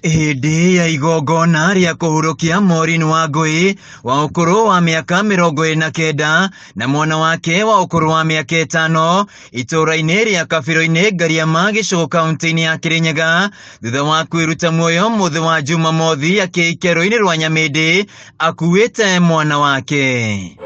Hĩndĩ ya igongona rĩa kũhurũkia Maureen Wangui wa ũkũrũ wa mĩaka 29 na mwana wake wa ũkũrũ wa mĩaka 5 itũũra-inĩ rĩa Kabĩro-inĩ Ngariama gĩcigo kaunti-inĩ ya Kirinyaga thutha wa kwĩruta muoyo mũthĩ wa Jumamothi akĩikero-inĩ rwa Nyamĩndĩ akuĩte mwana wake.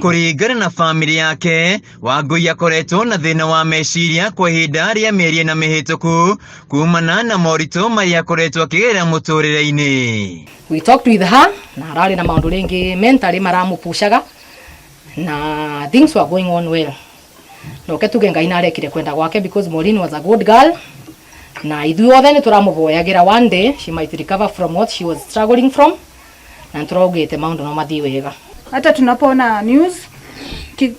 Kũringana na famĩlĩ yake, Wangui akoretwo na thĩna wa meciria kwa ihinda rĩa mĩeri na mĩhĩtũku kumana na moritũ marĩa akoretwo akĩgerera mũtũrĩre-inĩ. We talked with her na ararĩ na maũndũ rĩngĩ mentally maramũpushaga na things were going on well. Noke tuge Ngai narekire kwenda gwake because Maureen was a good girl na ithuothe nĩtũramũhoyagĩra one day she might recover from what she was struggling from na tũraugĩte maũndũ no mathiĩ wega. Hata tunapoona news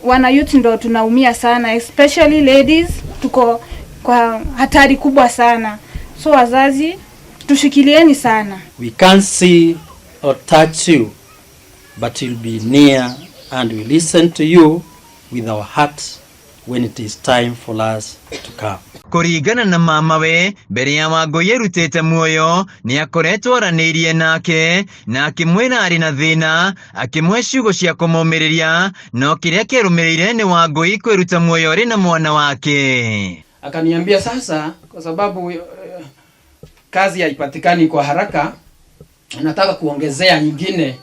wana youth ndo tunaumia sana, especially ladies, tuko kwa hatari kubwa sana. So wazazi tushikilieni sana. We can't see or touch you, but we'll be near and we listen to you with our hearts when it is time for us to come. Kũringana na mamawe, mbere ya Wangui erutĩte muoyo nĩ akoretwo aranĩirie nake na akĩmwĩra arĩ na thĩna, akĩmũhe ciugo cia kũmũmĩrĩria, no kĩrĩa kĩarũmĩrĩire nĩ Wangui kwĩruta muoyo arĩ na mwana wake. Akaniambia sasa, kwa sababu kazi haipatikani kwa haraka, nataka kuongezea nyingine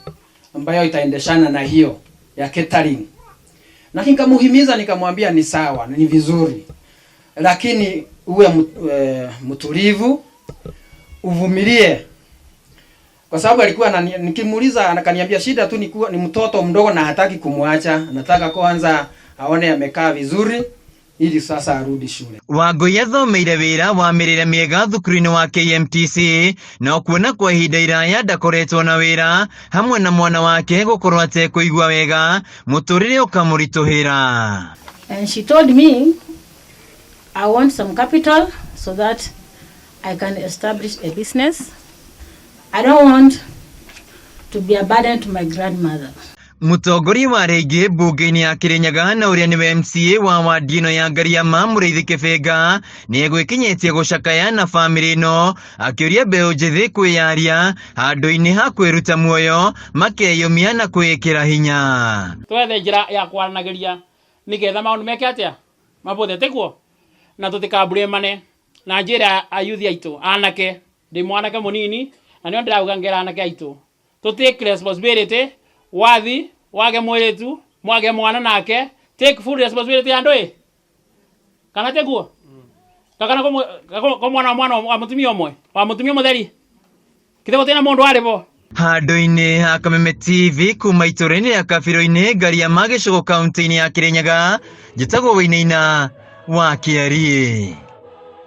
ambayo itaendeshana na hiyo ya catering. Na nikamuhimiza nikamwambia ni sawa, ni vizuri, lakini uwe mtulivu, uvumilie. Kwa sababu alikuwa nikimuuliza anakaniambia shida tu ni mtoto mdogo na hataki kumwacha, anataka kwanza aone amekaa vizuri ili sasa arudi shule. Wangui athomeire wĩra wa mĩrĩre mĩega thukuru-inĩ wa KMTC no kuona kwa ihinda iraya ndakoretwo na wĩra hamwe na mwana wake gũkorwo atekũigua wega mũtũrĩre ũkamũritũhĩra. And she told me I want some capital so that I can establish a business. I don't want to be a burden to my grandmother. Mũtongoria wa rĩngĩ mbunge-inĩ ya Kirinyaga na ũrĩa nĩwe MCA wa wadi ĩno ya Ngariama Mũrĩithi Kĩbĩnga nĩ egwĩkinyĩtie gũcakaya na famĩlĩ ĩno akĩũria mbeũ njĩthĩ kwĩyaria handũ-inĩ ha kwĩruta muoyo makeyũmia na kwĩĩkĩra hinya. Twethe njĩra ya kwaranagĩria nĩgetha maũndũ meke atĩa mabũthĩte kuo na tũtikambũrĩmane na njĩra ayuthi aitũ anake ndĩ mwanake mũnini na nĩo ndĩrauga ngera anake aitũ to take responsibility wathi wage mwĩrĩtu mwage mwana nake take full responsibility andũ kana teguo kakana ko mwana wa mũtumia ũmwe wa mũtumia mũtheri kithego tena mũndũ arĩbo. Handũ-inĩ ha Kameme TV kuma itũũra-inĩ rĩa Kabĩro-inĩ Ngariama gĩcigo kaunti-inĩ ya Kirinyaga njĩtagwo Wĩinaina wa Kĩarie.